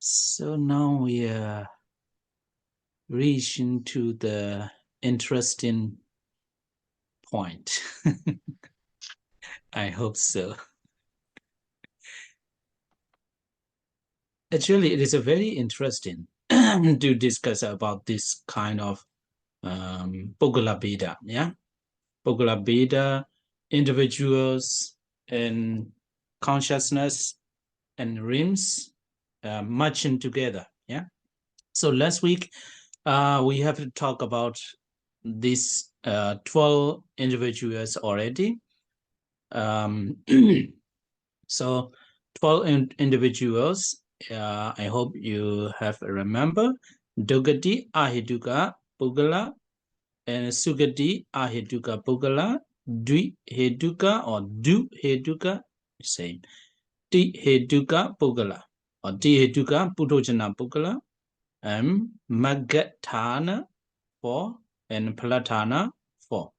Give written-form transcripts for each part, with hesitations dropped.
So now we are reaching to the interesting point. I hope so. Actually, it is a very interesting to discuss about this kind of Pugala Beda, yeah? Pugala Beda, individuals and consciousness and rims matching together, yeah? So last week, we have to talk about these 12 individuals already. So 12 individuals, I hope you have remember Dugati, Ahiduka, Pugala, and Sugati, Ahiduka, Pugala, Dwi Heduka or Du Heduka, same. Ti Heduka, Pugala, or Ti Heduka, Pudojana, Pugala, and Magatana, 4, and Palatana, 4.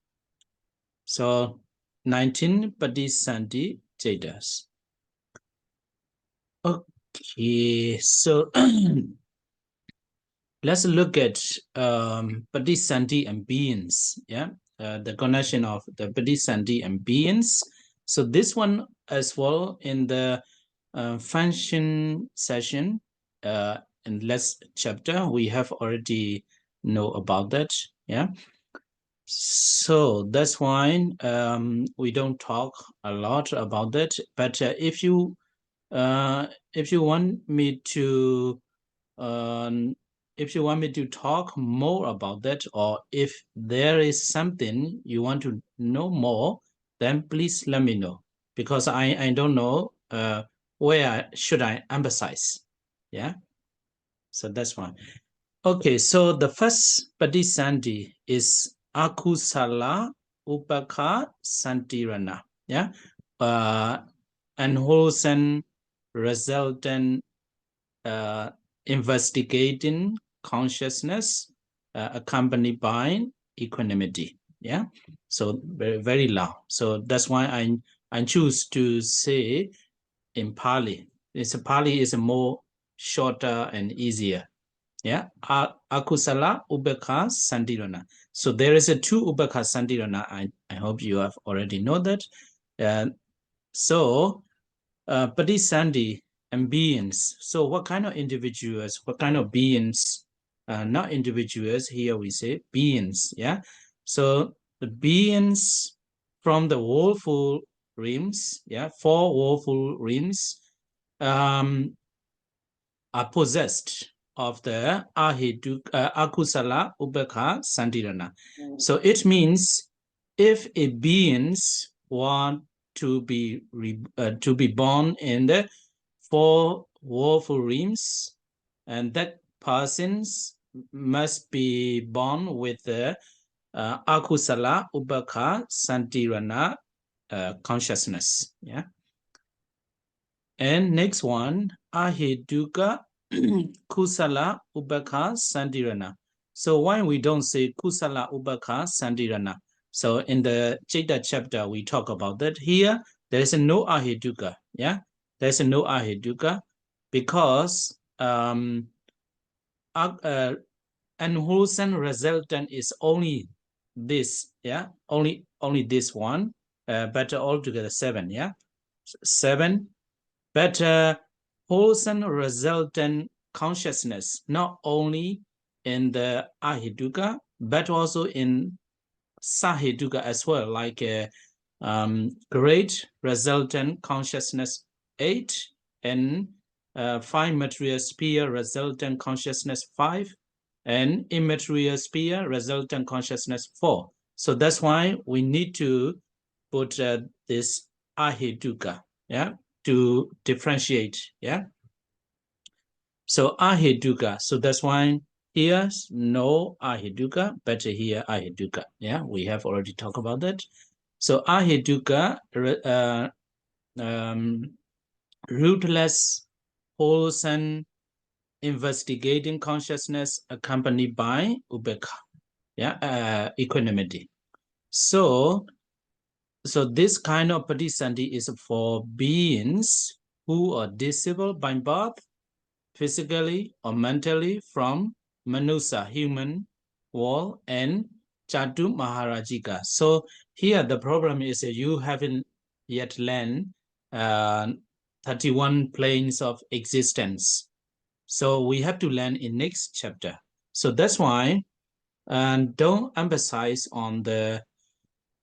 So 19 Padisanti Jadas. Okay, so let's look at Padisanti and beings. Yeah, the connection of the Padisanti and beings. So this one as well in the function session in last chapter we have already know about that. Yeah. So that's why we don't talk a lot about that. But if you want me to talk more about that, or if there is something you want to know more, then please let me know, because I don't know where should I emphasize. Yeah. So that's one. Okay, so the first Padisanti is Akusala Upaka Santirana. Yeah. Unwholesome resultant investigating consciousness accompanied by equanimity. Yeah. So very, very long. So that's why I choose to say in Pali. Pali is more shorter and easier. Yeah, Akusala Ubeka Sandirana. So there is a 2 Ubeka Sandirana. I hope you have already know that. So Padisandi and beings. So what kind of individuals, what kind of beings, not individuals, here we say beings, yeah? So the beings from the woeful rims, yeah, 4 woeful rims are possessed of the Akusala Ubeka Sandirana. So it means if a beings want to be born in the 4 woeful realms, and that persons must be born with the Akusala Ubeka Sandirana consciousness. Yeah. And next one, Aheduka Kusala Ubeka Sandirana. So why we don't say Kusala Ubeka Sandirana? So in the Jada chapter, we talk about that. Here, there is no Aheduka. Yeah, there's no Aheduka because unwholesome resultant is only this. Yeah, only this one. But altogether 7. Yeah, 7. But wholesome resultant consciousness, not only in the Ahiduka, but also in Sahiduka as well, like great resultant consciousness 8 and 5 material sphere resultant consciousness 5 and immaterial sphere resultant consciousness 4. So that's why we need to put this Ahiduka, yeah, to differentiate, yeah. So Ahiduka, so that's why here's no Ahiduka, but here Ahiduka, yeah, we have already talked about that. So Ahiduka, rootless, wholesome, investigating consciousness accompanied by Ubeka, yeah, equanimity. So this kind of Padisanti is for beings who are disabled by birth, physically or mentally from Manusa, human world, and Chatu Maharajika. So here the problem is you haven't yet learned 31 planes of existence. So we have to learn in next chapter. So that's why don't emphasize on the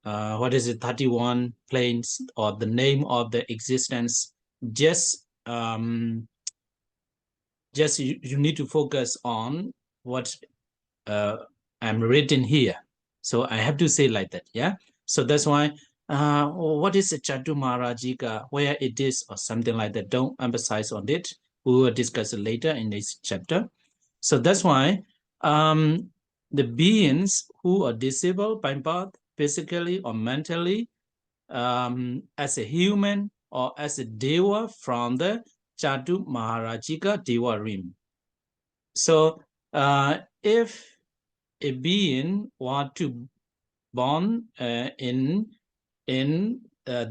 31 planes or the name of the existence. Just you need to focus on what I'm written here. So I have to say like that, yeah. So that's why what is a Chatu Maharajika, where it is or something like that, don't emphasize on it. We will discuss it later in this chapter. So that's why the beings who are disabled by birth, physically or mentally, as a human or as a deva from the Chatu Maharajika Deva realm. So if a being want to born in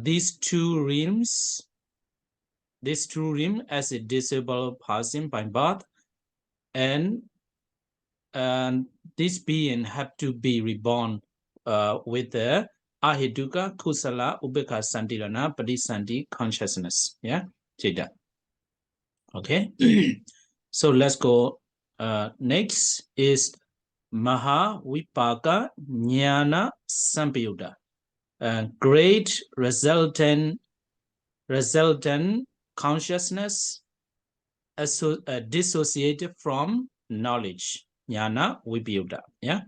these two realms as a disabled person by birth, and this being have to be reborn with the Ahiduka Kusala Ubeka Santirana Padisandi consciousness. Yeah, Jada. Okay. So let's go. Next is Maha Vipaka Jnana Sampayuta. Great resultant consciousness dissociated from knowledge. Jnana Vipayuta. Yeah.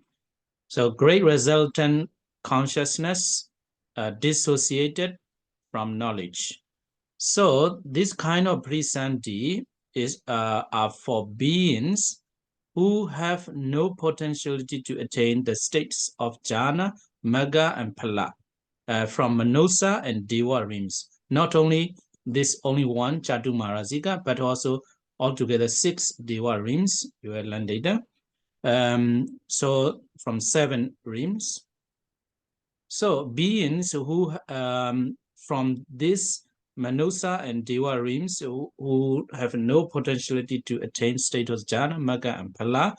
So great resultant consciousness dissociated from knowledge. So this kind of presenti is are for beings who have no potentiality to attain the states of jhana, magga, and phala from Manusa and Deva realms. Not only this only one Chatu Maharajika, but also altogether 6 Deva realms. You will learn later. So from 7 realms. So beings who from this Manusa and Deva realms who have no potentiality to attain status jhana, magga, and phala,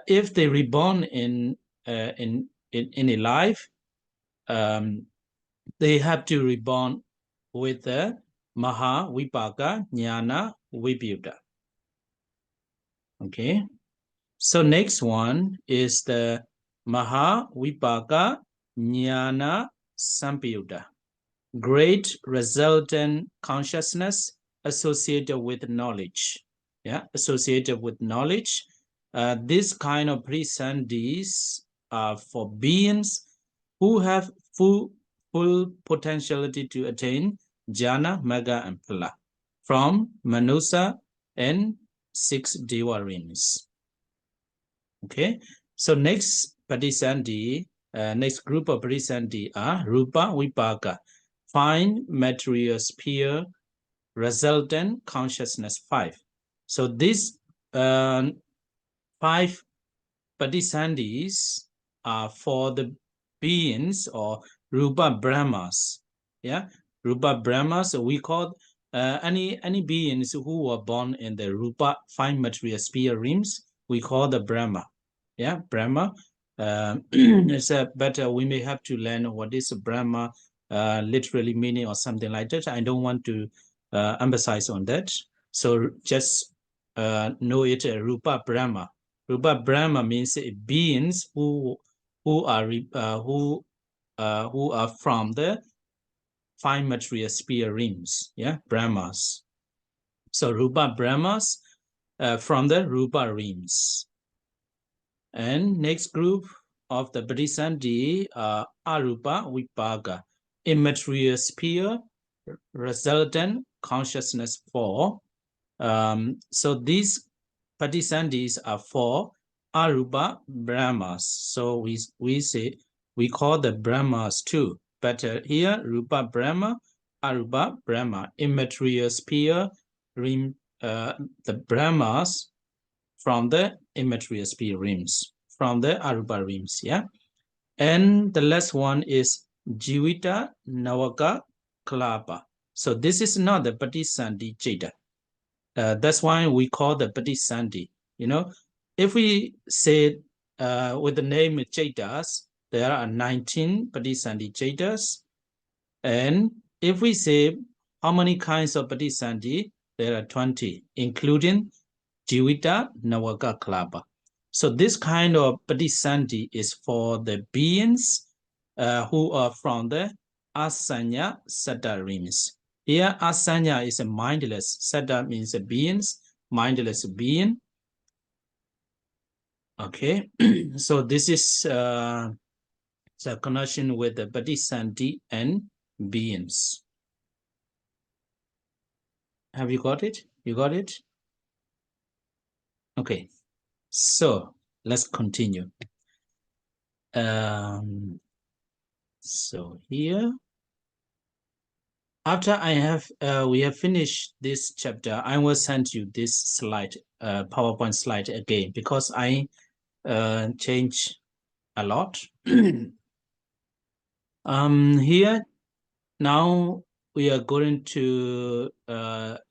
if they reborn in a life, they have to reborn with the Maha Vipaka Jnana Vipayuta. Okay. So next one is the Maha Vipaka Jnana Sampayuta. Great resultant consciousness associated with knowledge. Yeah, associated with knowledge. This kind of presandis are for beings who have full potentiality to attain jhana, magga, and phala from Manusa and 6 Deva realms. Okay, so next Padisandi, next group of Padisandi are Rupa Vipaka, fine material sphere, resultant consciousness 5. So these 5 Padisandis are for the beings or Rupa Brahmas. Yeah, Rupa Brahmas, we call any beings who were born in the Rupa fine material sphere realms, we call the Brahma. Yeah, Brahma. It's better we may have to learn what is Brahma literally meaning or something like that. I don't want to emphasize on that. So just know it Rupa Brahma. Rupa Brahma means beings who are from the fine material sphere realms. Yeah, Brahmas. So Rupa Brahmas from the Rupa realms. And next group of the Bodhisandi are Arupa Vipaka, immaterial sphere, resultant consciousness 4. So these Bodhisandis are for Arupa Brahmas. So we say we call the Brahmas too. But here Rupa Brahma, Arupa Brahma, immaterial sphere, the Brahmas from the immaterial sphere realms, from the Arupa realms, yeah. And the last one is Jivita Navaka Kalapa. So this is not the Patisandi Jeta. That's why we call the Padisandi. You know, if we say with the name Jaitas, there are 19 Padisandi Jaitas. And if we say how many kinds of Padisandi, there are 20, including Jivita Nawaka Klapa. So this kind of Padisandi is for the beings who are from the Asanya Satta realms. Here, Asanya is a mindless. Satta means a beings, mindless being. Okay, so this is the connection with the Padisandi and beings. Have you got it? You got it? Okay, so let's continue. So here, after I have we have finished this chapter, I will send you this slide, PowerPoint slide again, because I change a lot. Here now we are going to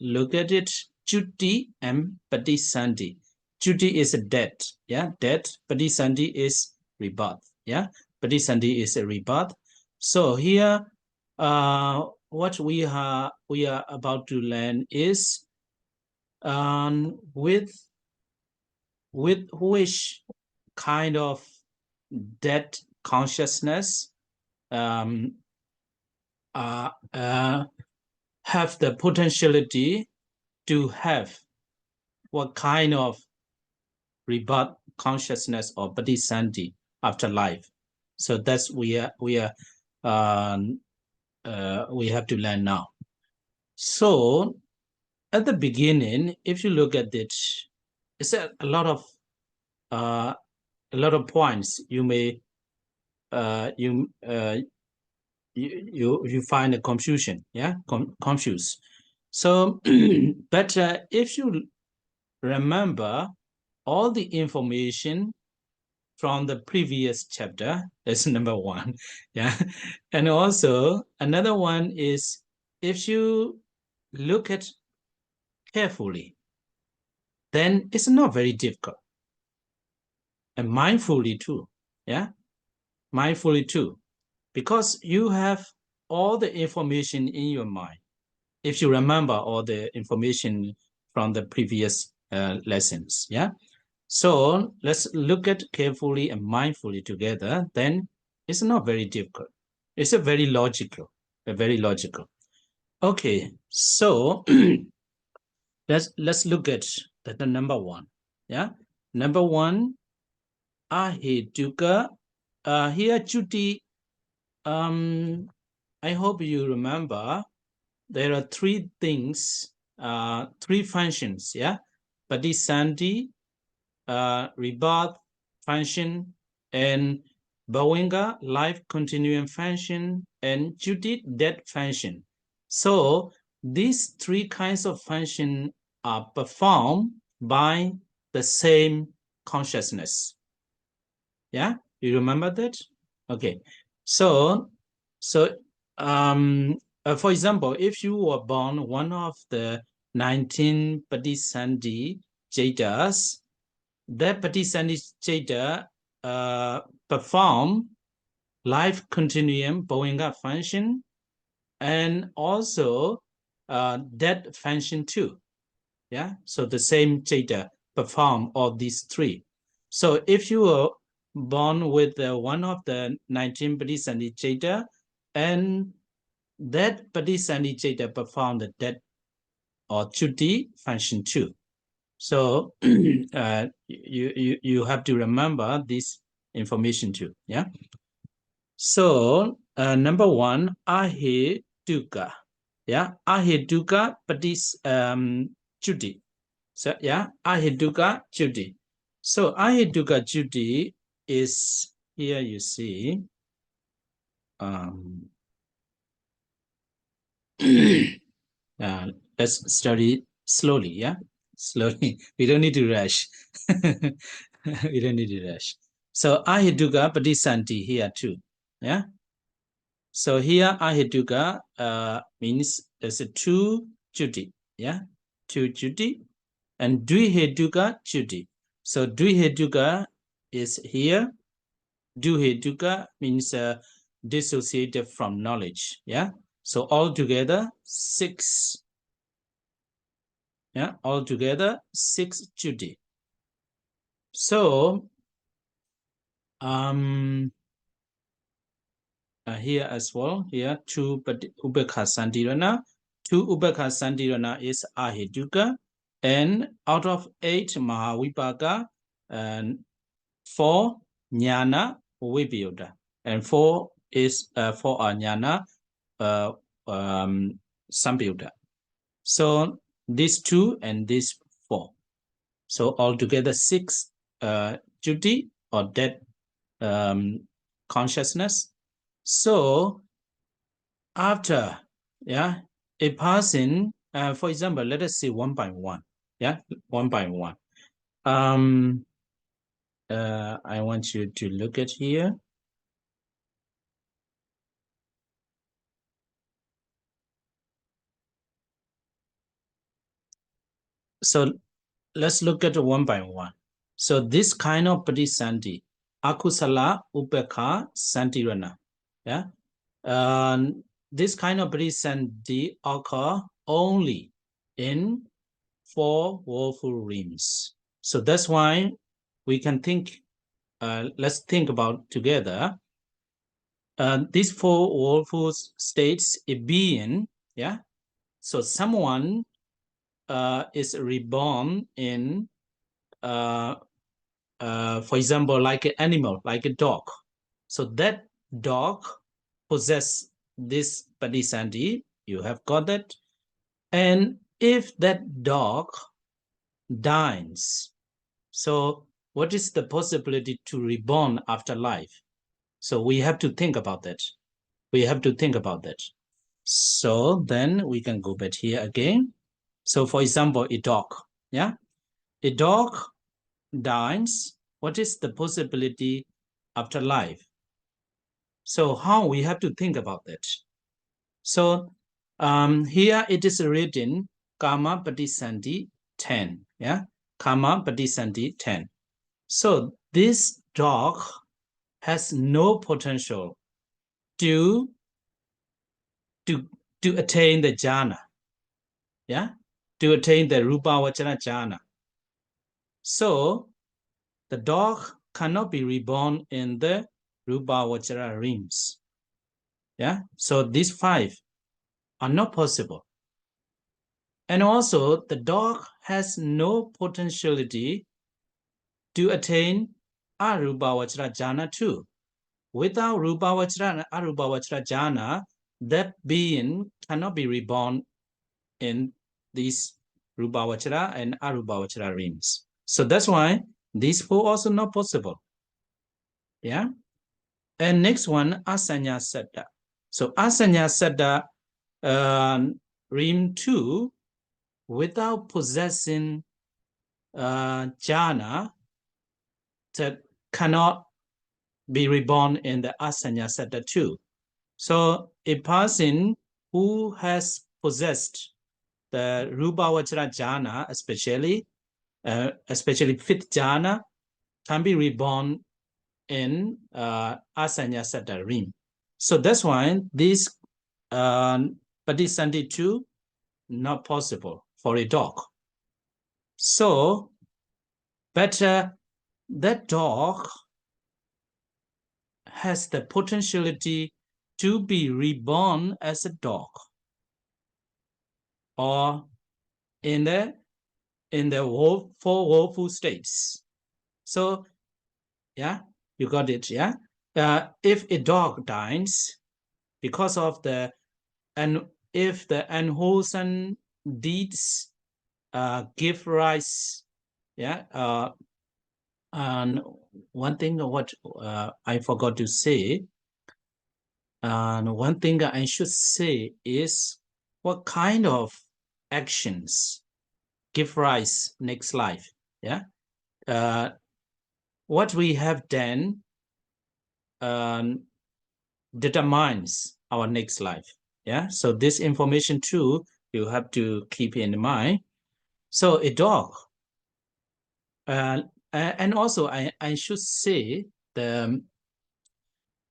look at it. Chuti and Padisandi. Chuti is a death, yeah, death. Padisandi is rebirth, yeah. Padisandi is a rebirth. So here, what we are about to learn is with which kind of death consciousness have the potentiality to have what kind of rebirth consciousness or Padisandi after life. So that's we have to learn now. So at the beginning, if you look at it, it's a lot of points you may you find a confusion, yeah, confused. So, but if you remember all the information from the previous chapter, that's number one, yeah, and also another one is if you look at carefully, then it's not very difficult, and mindfully too, yeah, mindfully too, because you have all the information in your mind. If you remember all the information from the previous lessons, yeah. So let's look at carefully and mindfully together. Then it's not very difficult. It's a very logical. Okay, so let's look at the number one. Yeah, number one, Ahetuka. Here, Judy. I hope you remember there are three things, three functions. Yeah, Padisandi, rebirth function, and Bowenga life continuum function, and Judith death function. So these three kinds of function are performed by the same consciousness. Yeah, you remember that? Okay, so for example, if you were born one of the 19 Padisandi Jatas, that Padisandi Jata perform life continuum Bowenga function and also death function too. Yeah, so the same Jata perform all these three. So if you were born with one of the 19 Padisandi Jata, and that Padisandi Jata perform the death or Chuti function too. So you have to remember this information too. Yeah. So number one, Ahetuka. Yeah, Ahetuka Padis Chuti. So yeah, Ahetuka Chuti. So Ahetuka Chuti is here. You see. Let's study slowly. Yeah, slowly. We don't need to rush. We don't need to rush. So Ahetuka Padisanti here too. Yeah. So here Ahetuka means there's a two Juti. Yeah. 2 Juti, and Dvihetuka Juti. So Dvihetuka is here. Dvihetuka means dissociated from knowledge. Yeah. So altogether 6. Yeah, altogether 6 Juti. So here as well, here 2 Ubekha Santirana. 2 Ubekha Santirana is Ahetuka, and out of 8 Mahavipaka, and 4 Jnana Vipayuta, and 4 is 4 are Jnana Sampayuta. So these 2 and these 4. So altogether 6 Juti or dead consciousness. So after, yeah, a person, for example, let us see 1 by 1. Yeah, 1 by 1. I want you to look at here. So let's look at 1 by 1. So this kind of padisanti, akusala upekha santirana. Yeah. This kind of padisanti occur only in 4 woeful realms. So that's why we can think, let's think about together. These 4 woeful states, a being, yeah. So someone is reborn in, for example, like an animal, like a dog. So that dog possess this padisanti, you have got that. And if that dog dies, so what is the possibility to reborn after life? So we have to think about that. We have to think about that. So then we can go back here again. So for example, a dog, yeah? A dog dies. What is the possibility after life? So how we have to think about that? So here it is written Kama Padisanti 10. Yeah, Kama Padisanti 10. So this dog has no potential to attain the jhana. Yeah, to attain the Rupa Vachana jhana. So the dog cannot be reborn in the Rupa Vachara realms. Yeah, so these 5 are not possible. And also, the dog has no potentiality to attain Arupa Vachara jhana too. Without Rupa Vachara and Arupa Vachara jhana, that being cannot be reborn in these Rupa Vachara and Arupa Vachara realms. So that's why these 4 also not possible. Yeah. And next one, Asanya Saddha. So Asanya Saddha, realm 2, without possessing jhana, that cannot be reborn in the Asanya Saddha 2. So a person who has possessed the Rupa Vachara jhana, especially 5th jhana, can be reborn in Asanya Saddha realm. So that's why this Padisanti 2 not possible for a dog. So, but that dog has the potentiality to be reborn as a dog, or in the 4 woeful states. So, yeah, you got it. Yeah, if a dog dies because of the, and if the unwholesome deeds give rise, yeah. And one thing what I forgot to say, and one thing I should say is what kind of actions give rise next life. Yeah, what we have done determines our next life. Yeah, so this information too you have to keep in mind. So a dog, and also I should say the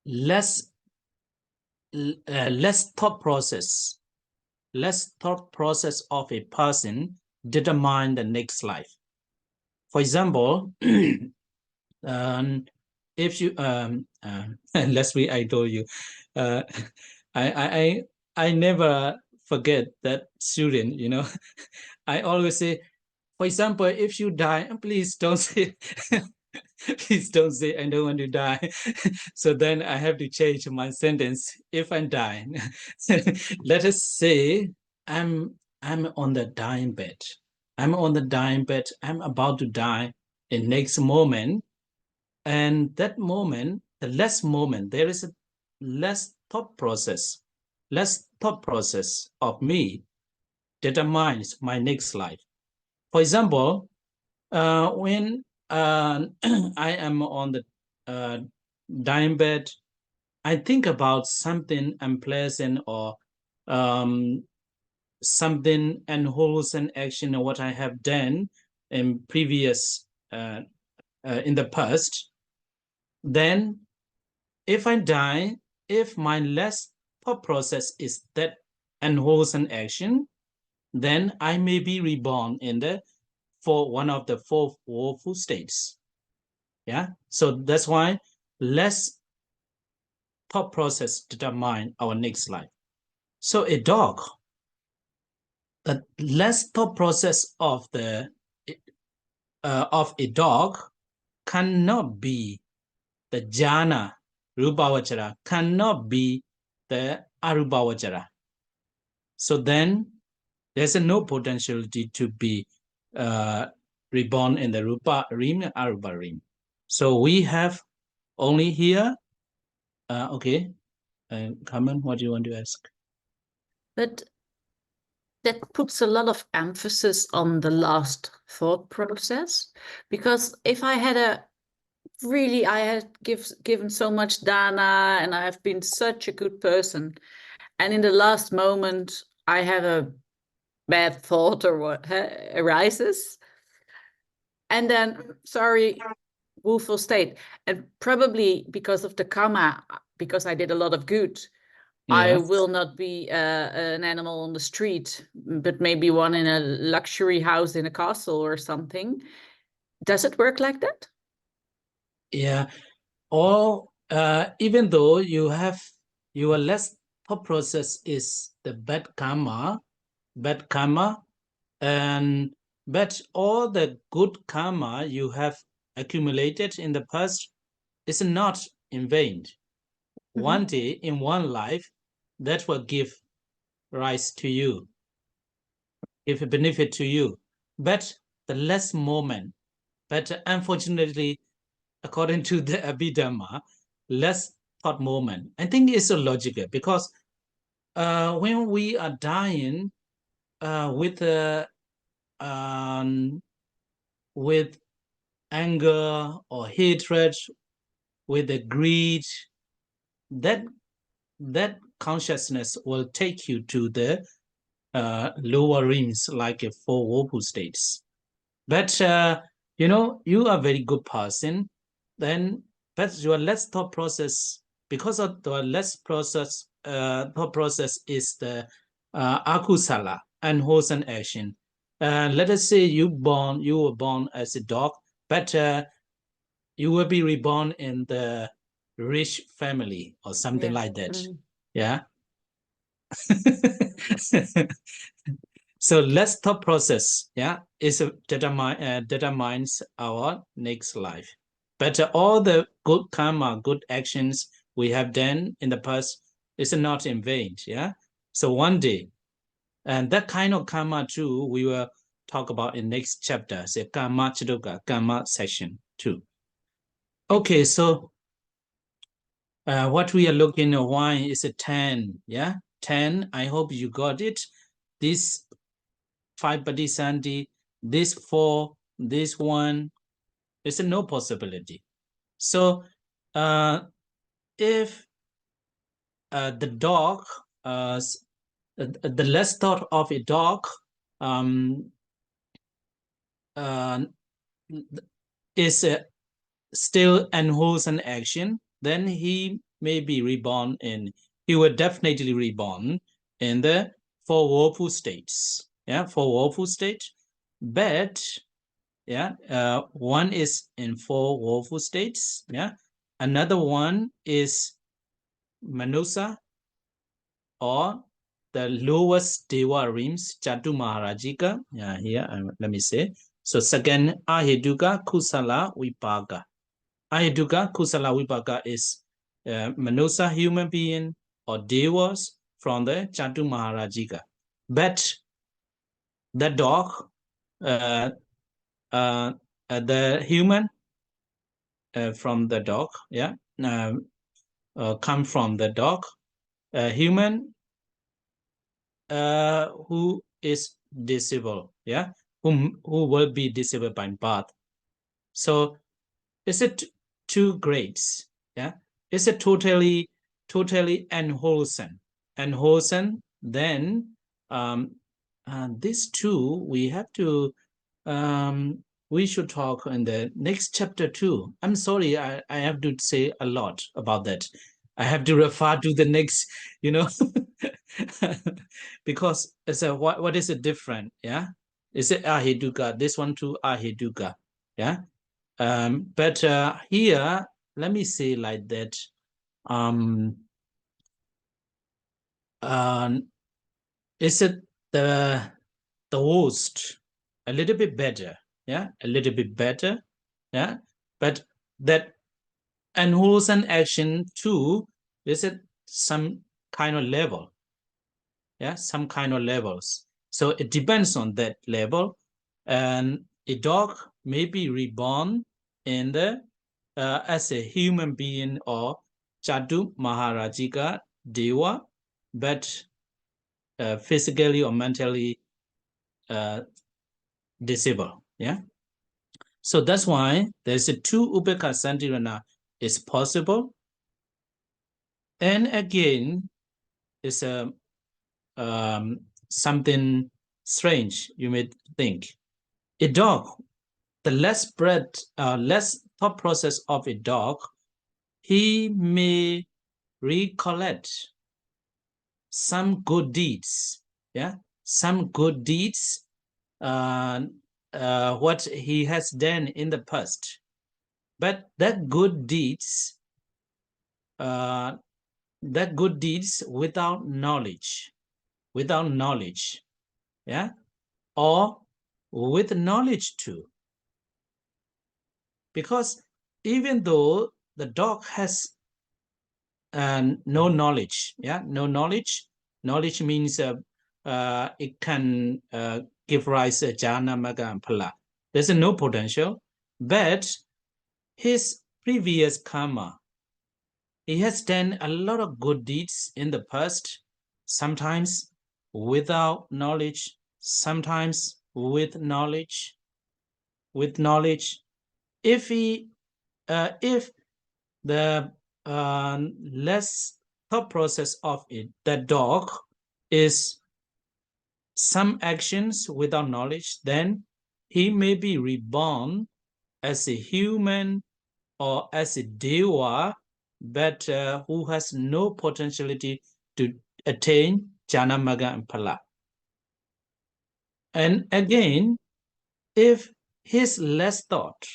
less less thought process of a person determine the next life. For example, if you last week I told you, uh, I I never forget that student. You know, I always say, for example, if you die, please don't say, please don't say I don't want to die. So then I have to change my sentence. If I die, let us say I'm on the dying bed. I'm on the dying bed. I'm about to die in next moment. And that moment, the less moment, there is a less thought process of me determines my next life. For example, when I am on the uh, dying bed, I think about something unpleasant or um, something unwholesome action or what I have done in previous in the past. Then, if I die, if my last thought process is that unwholesome action, then I may be reborn in the for one of the four woeful states. Yeah. So that's why less thought process determine our next life. So a dog, the less thought process of a dog cannot be the jhana rupavachara, cannot be the arupavachara. So then there's no potentiality to be reborn in the rupa rim and arupa rim. So we have only here. Okay, Carmen, what do you want to ask? But that puts a lot of emphasis on the last thought process, because if I had I had given so much dana and I have been such a good person, and in the last moment I have a bad thought or what arises, and then sorry, woeful state, and probably because of the karma, because I did a lot of good, I will not be an animal on the street, but maybe one in a luxury house in a castle or something. Does it work like that? Yeah. Or even though your last thought process is the bad karma, and but all the good karma you have accumulated in the past is not in vain. One day in one life, that will give rise to you, give a benefit to you. But the less moment, but unfortunately, according to the Abhidhamma, less thought moment. I think it's so logical because when we are dying with with anger or hatred, with the greed, that that consciousness will take you to the lower realms like a four woeful states. But you are a very good person, then but your less thought process, because of the less process thought process is the akusala, unwholesome action. Let us say you were born as a dog, but you will be reborn in the rich family or something like that. Yeah. So less thought process, yeah, is determines our next life. But all the good karma, good actions we have done in the past is not in vain, yeah. So one day, and that kind of karma too, we will talk about in next chapter, say karma chiduka, karma section 2. Okay, so what we are looking at, why is a 10, yeah, 10. I hope you got it. This 5 Padisandi, this 4, this 1, there's no possibility. So if the dog, the less thought of a dog is still unwholesome action, then he may be reborn he will definitely reborn in the four woeful states. Yeah, four woeful states. But yeah, one is in four woeful states. Yeah, another one is Manusa, or the lowest Deva realms, Chatu Maharajika. Yeah, here let me say. So second, Aheduka Kusala Vipaka. Aheduka Kusala Vipaka is Manusa, human being, or Devas from the Chatu Maharajika. But the dog, the human from the dog, yeah, come from the dog. Human who is disabled, yeah, who will be disabled by birth. So is it two grades? Yeah, is it totally unwholesome? Unwholesome, then these two we have to we should talk in the next chapter too. I'm sorry, I have to say a lot about that. I have to refer to the next, because it's a what is it different? Yeah, is it Aheduka? This one too Aheduka. Yeah, but here let me say like that. Is it the worst? A little bit better, yeah, a little bit better, yeah, but that unwholesome action too, is it some kind of level, yeah, some kind of levels. So it depends on that level, and a dog may be reborn in the as a human being or Chatu Maharajika Deva, but physically or mentally disabled. Yeah. So that's why there's a two Upeka Santirana is possible. And again, it's a something strange, you may think. A dog, the less thought process of a dog, he may recollect some good deeds, yeah, some good deeds, what he has done in the past. But that good deeds without knowledge, yeah, or with knowledge too. Because even though the dog has no knowledge, yeah, no knowledge. Knowledge means it can give rise to jhana, magga, and phala. There's no potential, but his previous karma, he has done a lot of good deeds in the past, sometimes without knowledge, sometimes with knowledge. If if the less thought process of it, the dog is some actions without knowledge, then he may be reborn as a human or as a deva, but who has no potentiality to attain jhana, magga, and phala. And again, if his less thought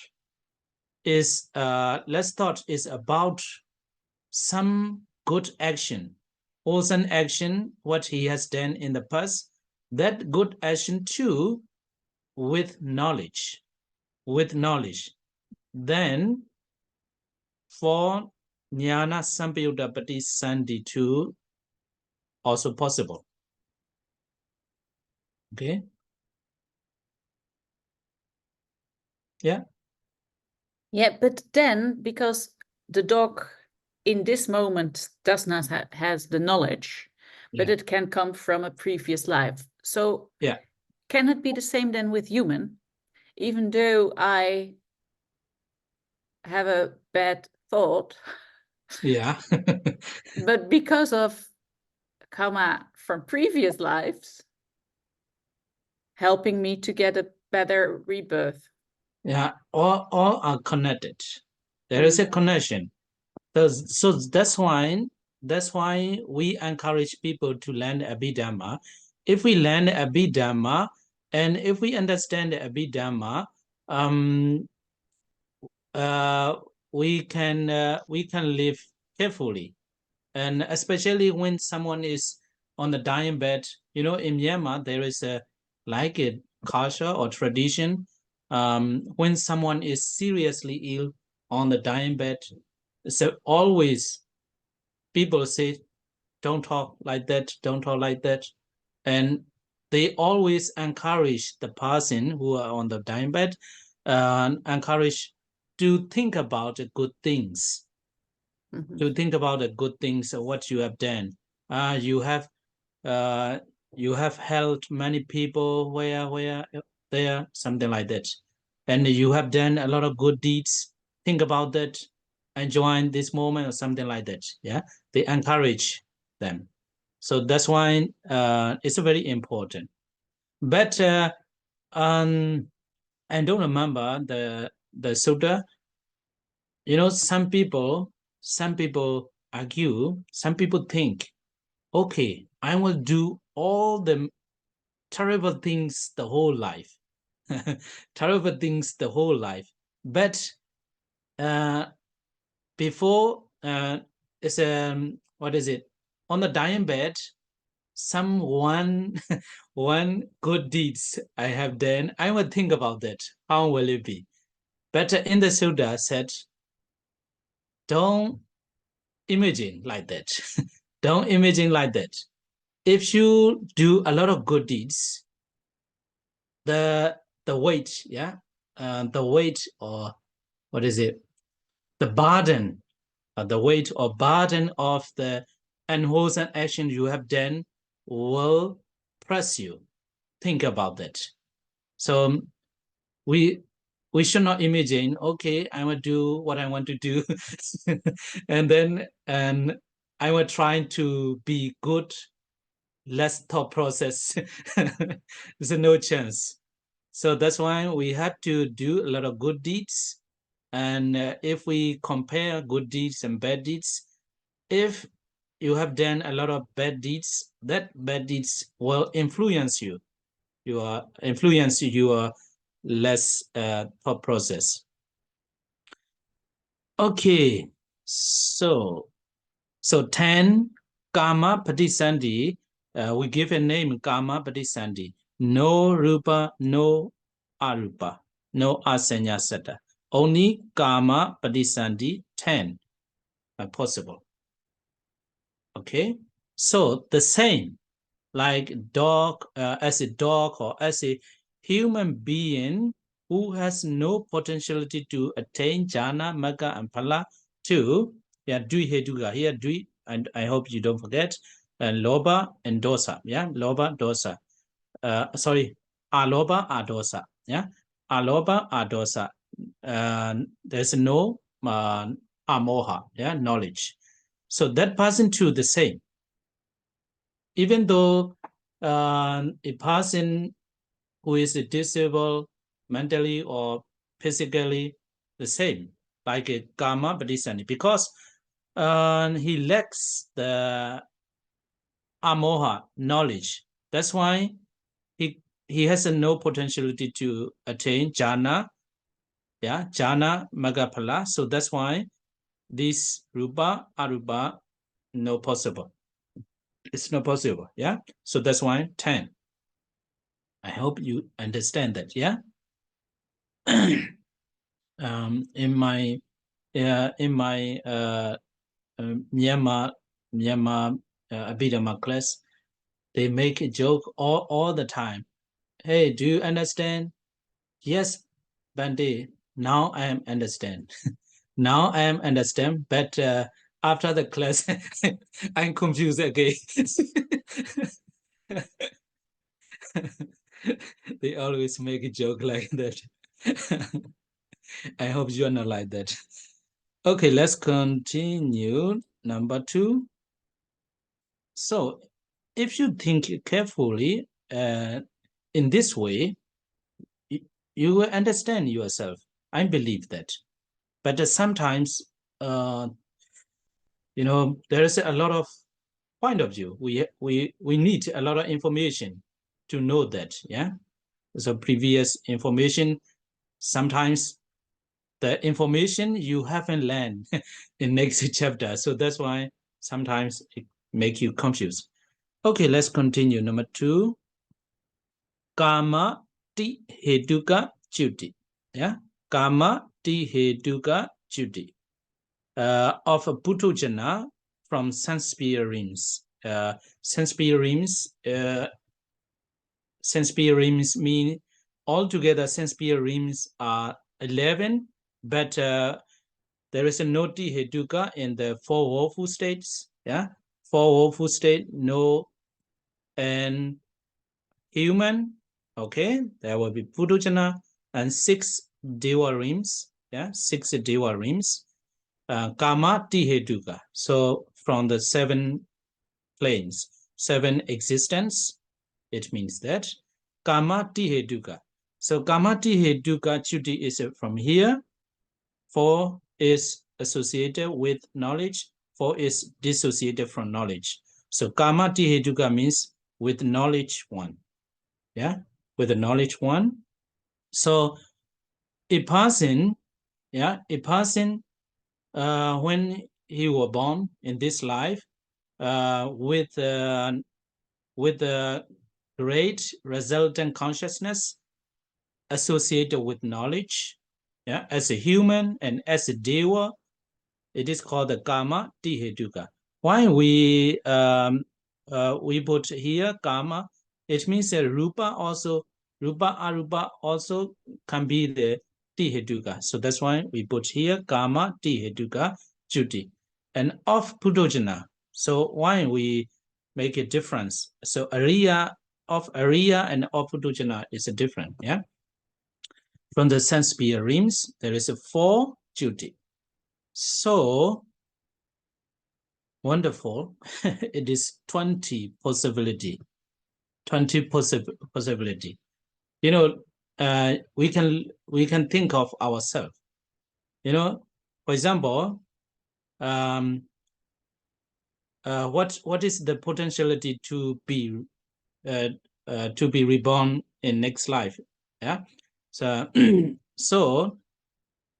is about some good action, wholesome action, what he has done in the past, that good action too, with knowledge, then for jnana sampayutta patisandhi too, also possible. Okay. Yeah. Yeah, but then because the dog in this moment does not has the knowledge, but Yeah. it can come from a previous life. So Yeah. can it be the same then with human? Even though I have a bad thought, Yeah. but because of karma from previous lives, helping me to get a better rebirth. Yeah, all are connected. There is a connection. So that's why we encourage people to learn Abhidhamma. If we learn Abhidhamma and if we understand Abhidhamma, we can live carefully, and especially when someone is on the dying bed. In Myanmar there is a culture or tradition. When someone is seriously ill on the dying bed, so always people say, don't talk like that, don't talk like that. And they always encourage the person who are on the dying bed, encourage to think about the good things, to think about the good things of what you have done. You have helped many people where there, something like that, and you have done a lot of good deeds. Think about that, enjoy this moment or something like that. Yeah, they encourage them. So that's why it's very important. But I don't remember the sutta. Some people argue, some people think, okay, I will do all the terrible things the whole life. Terrible things the whole life. But before it's what is it? On the dying bed, one good deeds I have done, I will think about that. How will it be? But in the Sutta said, don't imagine like that. Don't imagine like that. If you do a lot of good deeds, the weight, the weight, or what is it? The burden, the weight or burden of the unwholesome action you have done will press you. Think about that. So we should not imagine, okay, I will do what I want to do, and I will try to be good. Less thought process. There's no chance. So that's why we have to do a lot of good deeds. And if we compare good deeds and bad deeds, if you have done a lot of bad deeds, that bad deeds will influence you. Influence your less thought process. Okay, so 10, Kama Padisandi, we give a name, Kama Padisandi. No Rupa, no Arupa, no Asanya Sata. Only Kama Padisandi, 10 possible. Okay, so the same, like dog, as a dog or as a human being who has no potentiality to attain jhana, magga, and phala, too. Yeah, dui hetuga here, dui, and I hope you don't forget, loba and dosa. Yeah, loba, dosa. Sorry, aloba, adosa. Yeah, aloba, adosa. There's no amoha. Yeah, knowledge. So that person too the same. Even though a person who is disabled mentally or physically, the same, like a Kama Padisani, because he lacks the amoha knowledge. That's why he has no potentiality to attain jhana, jhana, magaphala. So that's why this rupa, arupa, no possible. It's not possible, yeah? So that's why 10. I hope you understand that, yeah? In my Myanmar Abhidhamma class, they make a joke all the time. Hey, do you understand? Yes, Bande, now I am understand. Now I am understand, but after the class, I'm confused again. They always make a joke like that. I hope you are not like that. Okay, let's continue. Number 2. So, if you think carefully in this way, you will understand yourself. I believe that. But sometimes, you know, there is a lot of point of view. We need a lot of information to know that. Yeah. So previous information, sometimes the information you haven't learned in next chapter. So that's why sometimes it make you confused. Okay, let's continue. Number 2, Kama ti hetuka chuti. Yeah, Kama ti hetuka chuti. Of a Putujana from sense-sphere rims. Sense-sphere rims, sense-sphere rims mean altogether sense-sphere rims are 11, but there is a noti hetuka in the 4 woeful states. Yeah, 4 woeful state, no, and human. Okay, there will be Putujana and 6 Deva rims. Yeah, 6 Deva rims. Kama Tihetuka. So from the 7 planes, 7 existence, it means that Kama Tihetuka. So Kama Tihetuka Chuti is from here. 4 is associated with knowledge. 4 is dissociated from knowledge. So Kama Tihetuka means with knowledge 1. Yeah, with the knowledge 1. So a person, yeah, a person when he was born in this life with the great resultant consciousness associated with knowledge, yeah, as a human and as a deva, it is called the Kama Tihetuka. Why we put here Kama? It means that Rupa also, Rupa Arupa also can be the Tihetuka. So that's why we put here Kama Tihetuka Chuti. And of Pudojana. So why we make a difference? So Ariya, of Ariya and of Pudojana is a different, yeah? From the sense-sphere rims, there is a 4 Chuti. So wonderful. It is 20 possibility. 20 possibility. You know, we can think of ourselves. You know, for example, what is the potentiality to be reborn in next life? Yeah. So so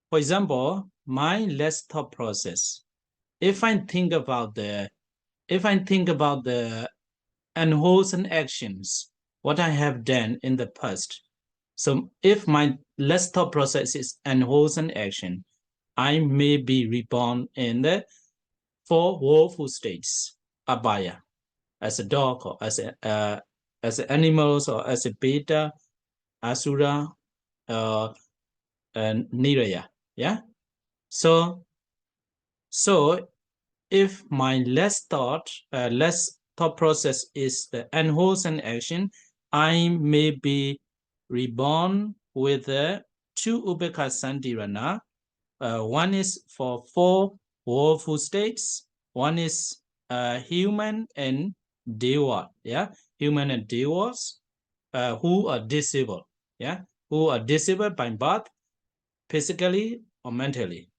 for example, my last thought process. If I think about the unwholesome actions, what I have done in the past. So if my last thought process is unwholesome action, I may be reborn in the 4 woeful states, abhaya, as a dog or as animals or as a beta, asura, and niraya. Yeah. So if my last thought process is the unwholesome action, I may be reborn with 2 Ubeka Sandirana. One is for 4 woeful states. One is human and deva. Yeah, human and devas who are disabled. Yeah, who are disabled by birth, physically or mentally.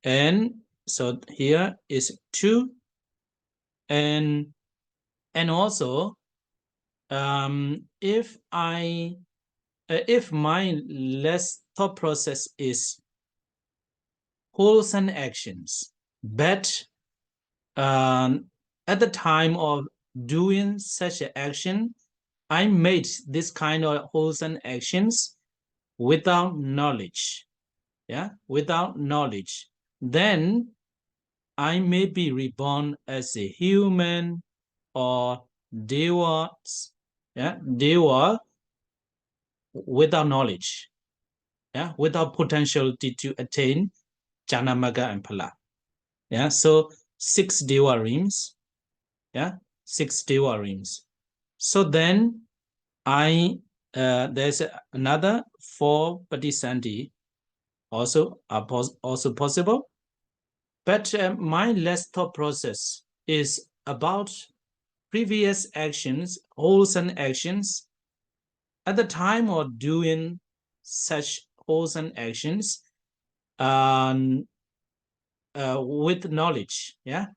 And so here is 2. And also if my last thought process is wholesome actions, but at the time of doing such an action, I made this kind of wholesome actions without knowledge. Yeah, without knowledge. Then I may be reborn as a human or deva, yeah, deva without knowledge, yeah, without potentiality to attain Janamaga and Phala. Yeah, so 6 deva rims, yeah, 6 deva rims. So then there's another 4 Patisandhi also also possible. But my last thought process is about previous actions, wholesome actions, at the time of doing such wholesome actions with knowledge, yeah,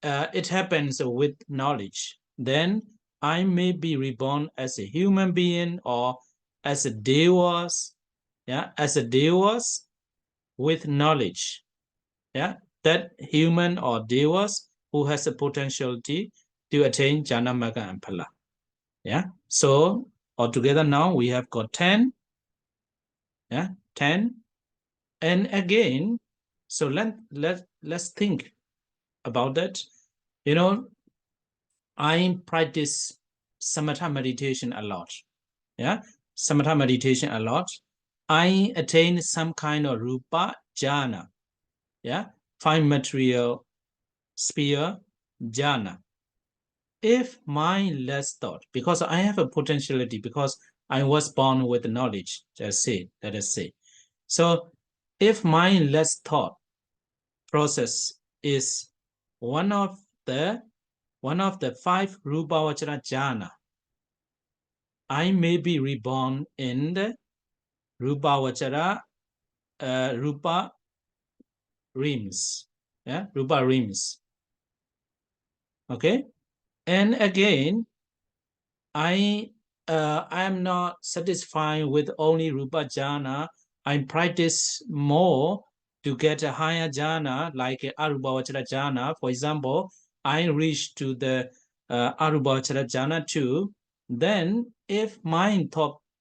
it happens with knowledge, then I may be reborn as a human being or as a devas, yeah, as a devas with knowledge, yeah, that human or devas who has a potentiality to attain jhana, magga, and phala, yeah. So altogether now we have got 10, yeah, 10, and again, so let's think about that. You know, I practice samatha meditation a lot. Yeah, samatha meditation a lot. I attain some kind of rupa jhana. Yeah, five material sphere jhana. If my less thought, because I have a potentiality, because I was born with knowledge, let us say. So if my less thought process is one of the five rupa vachara jhana, I may be reborn in the rupa vachara rupa rims, yeah, rupa rims. Okay, and again, I am not satisfied with only rupa jhana. I practice more to get a higher jhana, like arupa vachara jhana. For example, I reach to the arupa vachara jhana too. Then, if my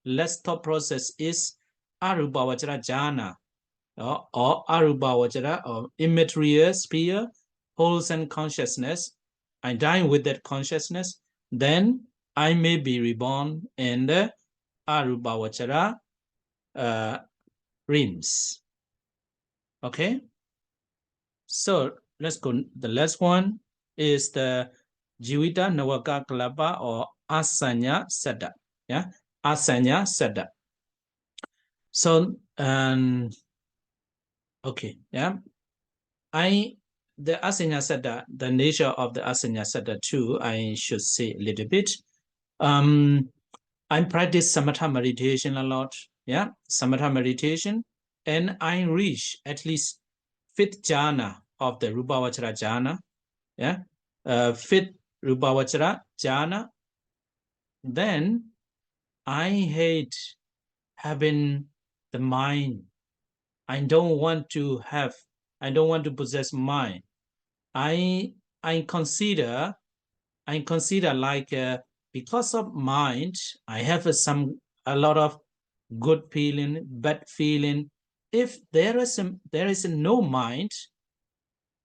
less thought process is arupa vachara jhana, or arupa vachara, or immaterial sphere, wholesome consciousness, I dine with that consciousness, then I may be reborn in the arupa vachara realms. Okay, so let's go. The last one is the Jivita Navaka Kalapa, or Asanya Sada. Yeah, Asanya Sada. So, okay, yeah. The Asanya Sada, the nature of the Asanya Sada too, I should say a little bit. I practice samatha meditation a lot, yeah, samatha meditation, and I reach at least fifth jhana of the rupa vachara jhana, yeah, fifth rupa vachara jhana. Then I hate having the mind. I don't want to possess mind. I consider like because of mind, I have a lot of good feeling, bad feeling. If there is no mind,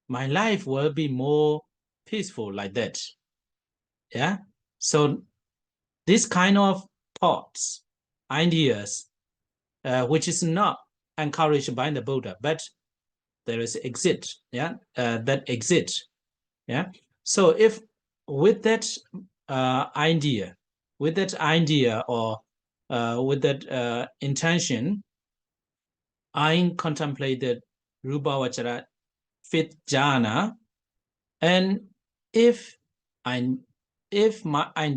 my life will be more peaceful like that. Yeah. So this kind of thoughts, ideas, which is not encouraged by the Buddha, but there is exit. Yeah, that exit. Yeah. So if with that idea, or with that intention, I contemplated rupa vachara fifth jhana, and if I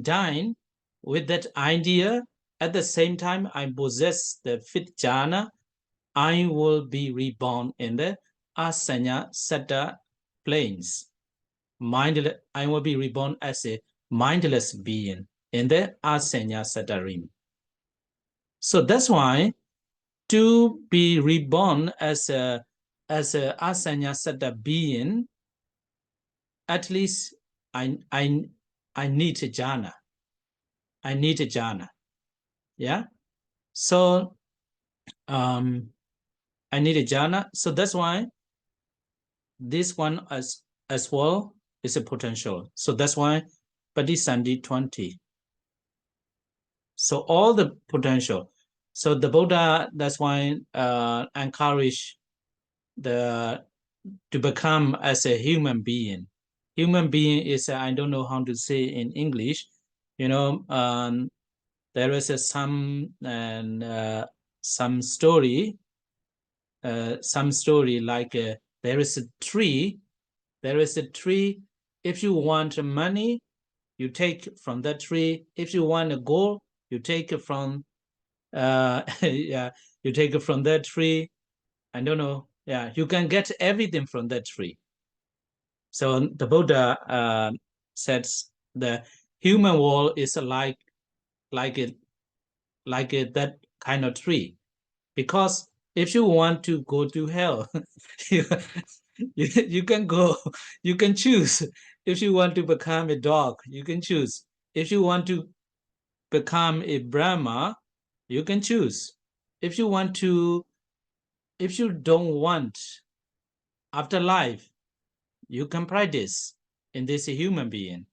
dine with that idea, at the same time I possess the fifth jhana, I will be reborn in the asanya satta planes. I will be reborn as a mindless being in the asanya satta realm. So that's why to be reborn as a asanya satta being, at least I need a jhana. I need a jhana. Yeah. So I need a jhana. So that's why this one as well is a potential. So that's why Patisandhi 20. So all the potential. So the Buddha, that's why encourage to become as a human being. Human being is, I don't know how to say in English, you know, there is some story like there is a tree. If you want money, you take from that tree. If you want a gold, you take it from yeah, you take it from that tree. I don't know. Yeah, you can get everything from that tree. So the Buddha says the human world is like it that kind of tree, because if you want to go to hell, you, you can go, you can choose. If you want to become a dog, you can choose. If you want to become a Brahma, you can choose. If you want to, if you don't want afterlife, you can practice in this human being.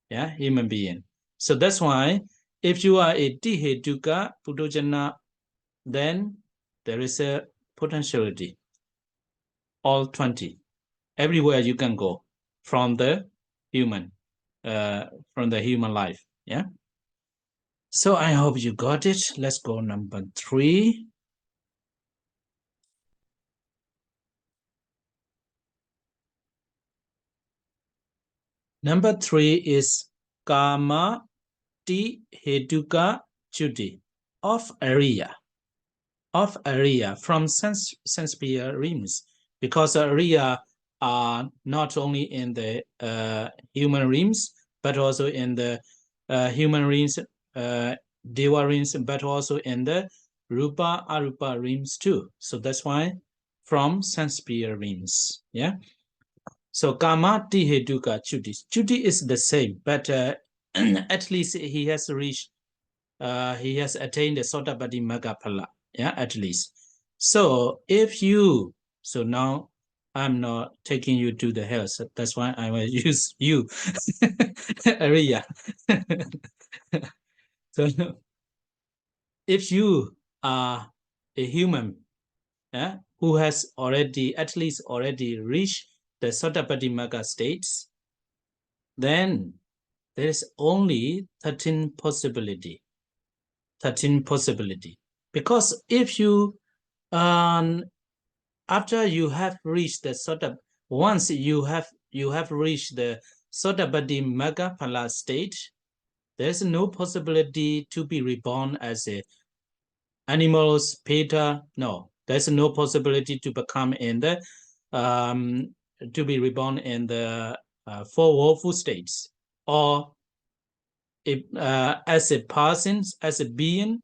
Yeah, human being. So that's why if you are a Tihetuka Pudojana, then there is a potentiality. All 20. Everywhere you can go from the human, from the human life. Yeah. So I hope you got it. Let's go number 3. Number 3 is Kama Tihetuka Chuti of area. Of area from sensory realms, because area are not only in the human realms, but also in the human realms, deva realms, but also in the rupa arupa realms too. So that's why from sensory realms. Yeah. So kama tihetuka chuti. Chuti is the same, but at least he has reached, he has attained the Sotabati Magapala, yeah, at least. So if you, so now I'm not taking you to the hell, so that's why I will use you, Ariya. So if you are a human, yeah, who has already, at least already reached the Sotapati Maga states, then there is only 13 possibility. 13 possibility. Because if you, after you have reached the once you have reached the Sotapati Maga Phala state, there's no possibility to be reborn as a animals, Peter. No, there's no possibility to become in the to be reborn in the four woeful states, or as a person, as a being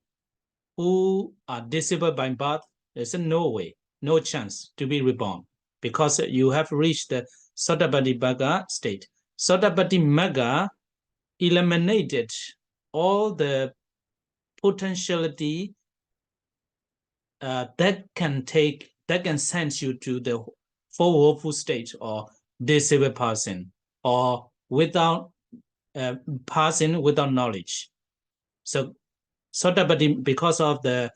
who are disabled by birth. There's no way, no chance to be reborn, because you have reached the Sotapati Maga state. Sotapati Maga eliminated all the potentiality that can send you to the four woeful state, or disabled person, or without person without knowledge. So Sotapati, because of the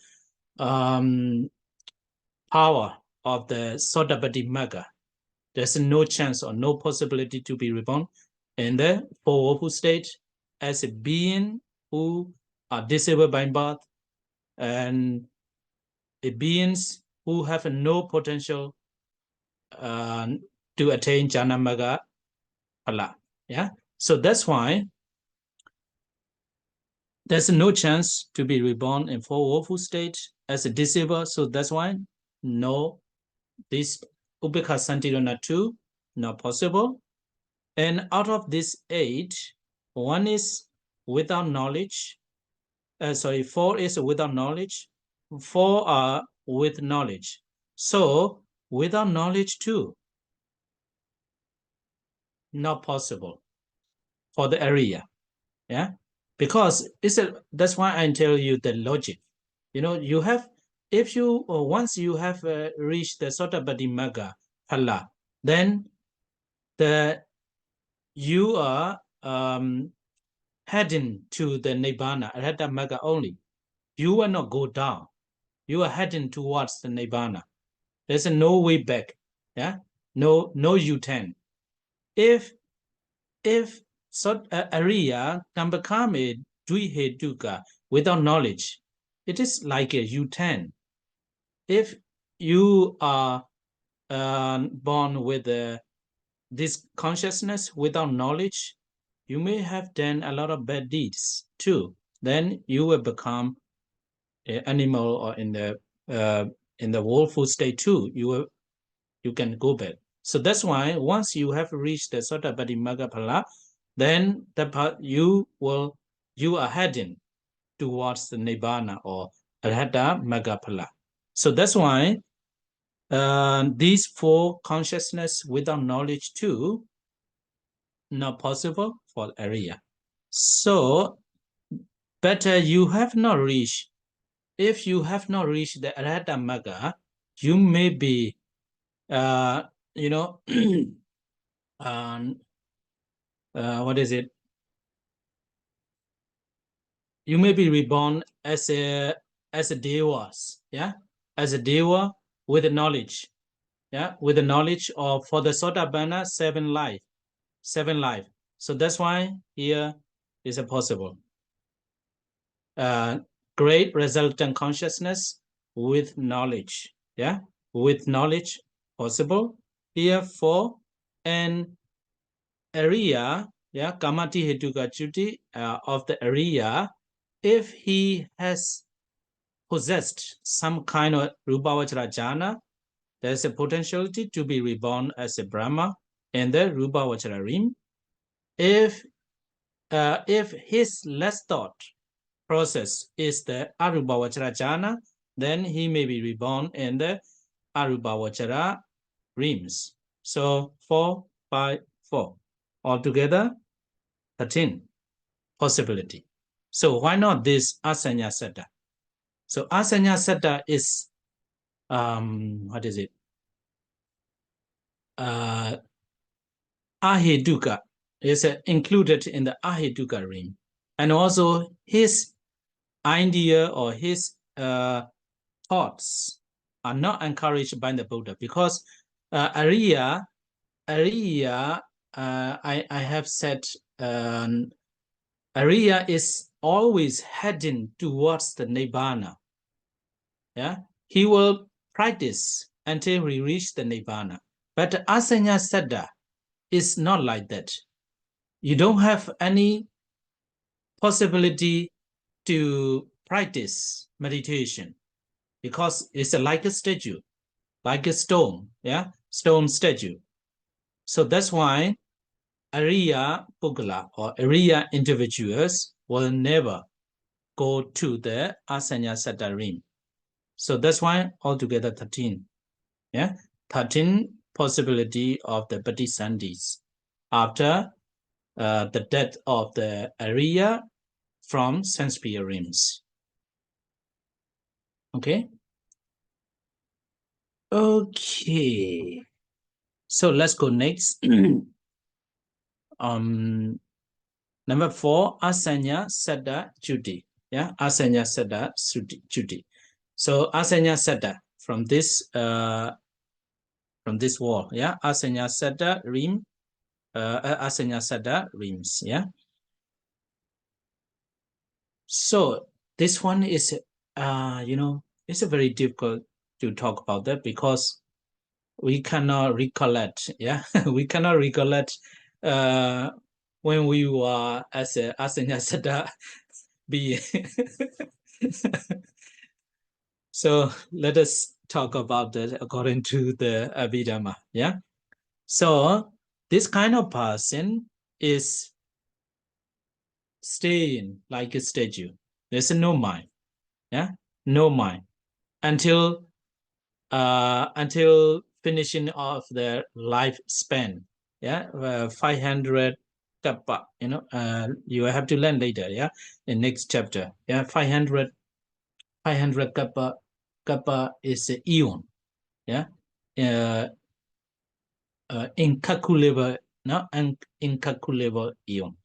power of the Sotapati Maga, there's no chance or no possibility to be reborn in the four woeful state as a being who are disabled by birth, and beings who have no potential to attain Jnana Maga Phala. Yeah. So that's why there's no chance to be reborn in four woeful state as a disabled. So that's why no, this Upekha Santirana 2, not possible. And out of these 8, 1 is without knowledge. 4 is without knowledge. 4 are with knowledge. So without knowledge too, not possible for the area. Yeah, because that's why I tell you the logic. You have, if you once you have reached the Sotapati Maga Phala, then you are heading to the Nibbana, Arhata Maga only. You will not go down. You are heading towards the Nibbana. There's no way back. Yeah, no U-turn. If Ariya can become a Dvihetuka without knowledge, it is like a U-turn. If you are born with this consciousness without knowledge, you may have done a lot of bad deeds too. Then you will become animal or in the woeful state too, you can go back. So that's why once you have reached the Sotapaddi Magga Phala, then you are heading towards the Nibbana or Arhata Magga Phala. So that's why these four consciousness without knowledge too not possible for Arya. So better you have not reached. If you have not reached the Arhata Magga, you may be what is it? You may be reborn as a devas, yeah, as a deva with knowledge, yeah, with the knowledge of for the Sotapanna seven life. So that's why here is a possible great resultant consciousness with knowledge, yeah, with knowledge possible here for an area, yeah, Kamati Hetuka Chuti of the area, if he has possessed some kind of Rupavachara jhana, there's a potentiality to be reborn as a Brahma in the Rupavachara realm. If his last thought process is the Arupavachara jhana, then he may be reborn in the Arupavachara realms. So 4, 5, 4. Altogether, 13 possibility. So why not this Asanya Satta? So Asanya Satta is, what is it? Aheduka is included in the Aheduka realm. And also his idea or his thoughts are not encouraged by the Buddha because Ariya, I have said, Ariya is always heading towards the Nibbana. Yeah, he will practice until we reach the Nibbana. But Asanya Saddha is not like that. You don't have any possibility to practice meditation because it's like a statue, like a stone, yeah, stone statue. So that's why Ariya Pugala or Ariya individuals will never go to the Asanya Saddha realm. So that's why altogether 13, yeah, 13 possibility of the Bodhisandhis after the death of the Ariya from sense realms. Okay. Okay. So let's go next. Number 4, Asanya Saddha Juti. Yeah, Asanya Saddha Juti. So Asanya Saddha from this wall. Yeah, Asanya Saddha Rim. Asanya Saddha rims. Yeah. So this one is, it's a very difficult to talk about that because we cannot recollect. Yeah, we cannot recollect when we were as a Asanya Saddha being. So let us talk about that according to the Abhidhamma. Yeah. So this kind of person is staying like a statue. There's no mind. Yeah, no mind until finishing of their lifespan. Yeah, 500 kappa. You have to learn later. Yeah, in next chapter. Yeah, 500 kappa. Kappa is a eon. Yeah, incalculable, no, incalculable eon.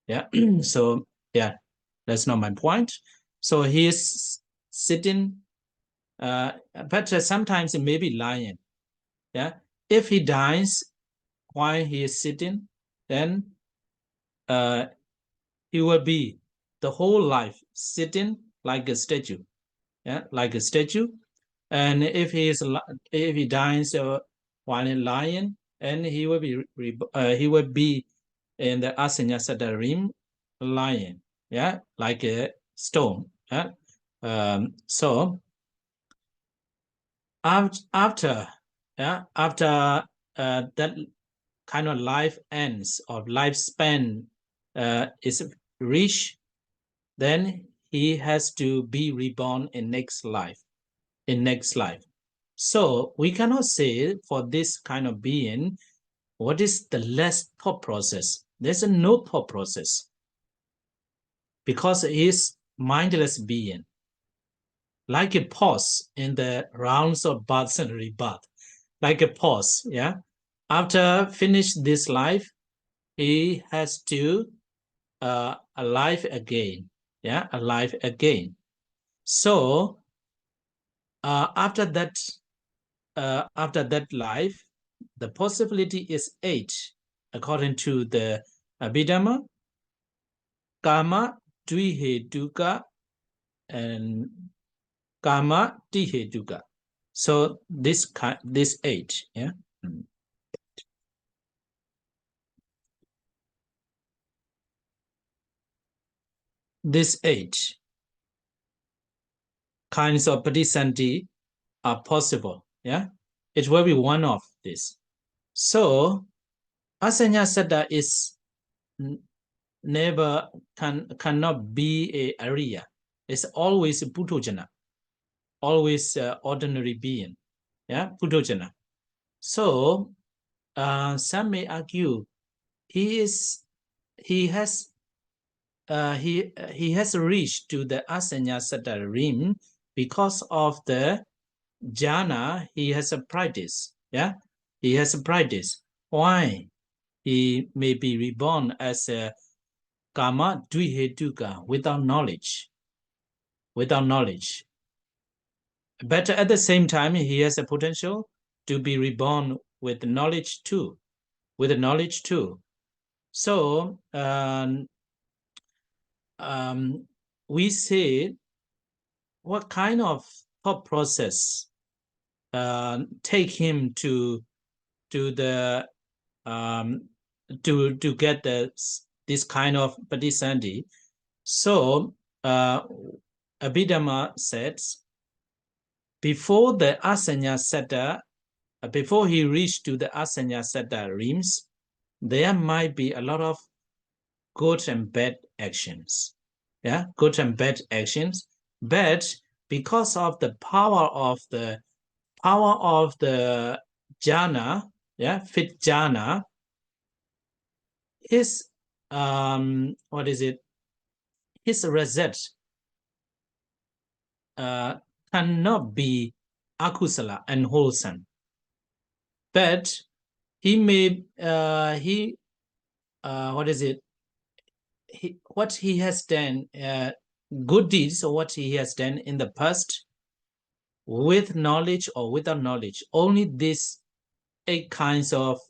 Yeah. So yeah, that's not my point. So he is sitting, but sometimes it may be lying. Yeah, if he dies while he is sitting, then he will be the whole life sitting like a statue. Yeah, like a statue. And if he dies while lying, and he will be in the Asanya Saddha realm lying, yeah, like a stone. Yeah? So after that kind of life ends or lifespan is reached, then he has to be reborn in next life. So we cannot say for this kind of being what is the last thought process. There's no thought process because he is mindless being, like a pause in the rounds of births and rebirth, like a pause. Yeah, after finish this life, he has to alive again. Yeah, alive again. So after that life, the possibility is 8 according to the Abhidhamma, Kama, Dvihetuka, and Kama, Tihetuka. So this 8, yeah. This 8 kinds of patisandhi are possible. Yeah, it will be one of this. So Asanya Saddha is never cannot be a Arya. It's always Puthojana, always ordinary being. Yeah, Puthojana. So some may argue he has reached to the Asanya Saddha rim because of the jhana he has a practice. Yeah, he has a practice. Why? He may be reborn as a Kama Dvihetuka without knowledge. Without knowledge. But at the same time, he has a potential to be reborn with knowledge too. With knowledge too. So we say what kind of thought process take him to the to get this kind of patisandhi. So Abhidhamma says before the Asanya Saddha, before he reached to the Asanya Saddha rims, there might be a lot of good and bad actions. Yeah, good and bad actions. But because of the power of the jhana, yeah, fit jhana, his what is it? His result cannot be akusala and wholesome, but he may what is it? What he has done, good deeds, or what he has done in the past, with knowledge or without knowledge, only these 8 kinds of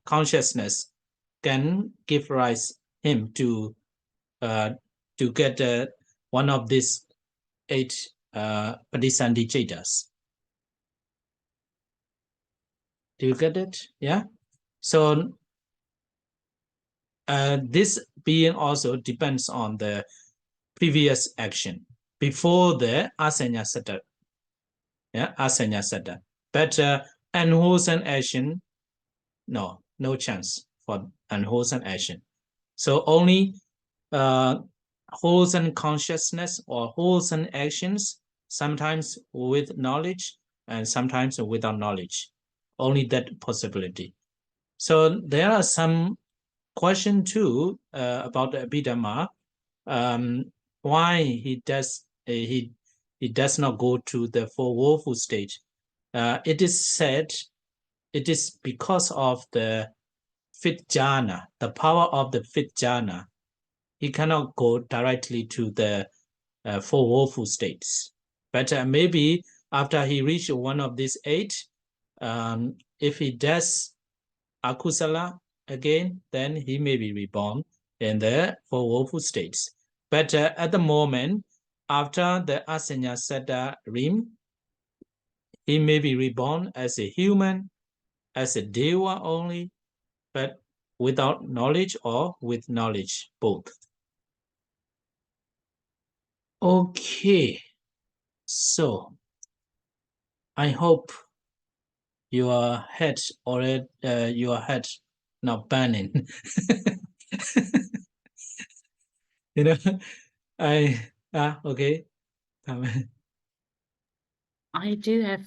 consciousness can give rise him to get one of these 8 Patisandhi Chetas. Do you get it? Yeah. So this being also depends on the previous action before the Asanya Saddha. Yeah, Asanya Saddha. But unwholesome action, no chance for unwholesome action. So only wholesome consciousness or wholesome actions, sometimes with knowledge and sometimes without knowledge. Only that possibility. So there are some question too about the Abhidhamma. Why he does not go to the four woeful stage. It is said it is because of the fit jhana, the power of the fit jhana. He cannot go directly to the four woeful states. But maybe after he reaches one of these 8, if he does akusala again, then he may be reborn in the four woeful states. But at the moment, after the Asanya Saddha rim, he may be reborn as a human, as a deva only, but without knowledge or with knowledge, both. Okay, so I hope your head already your head now burning. You know, I okay. I do have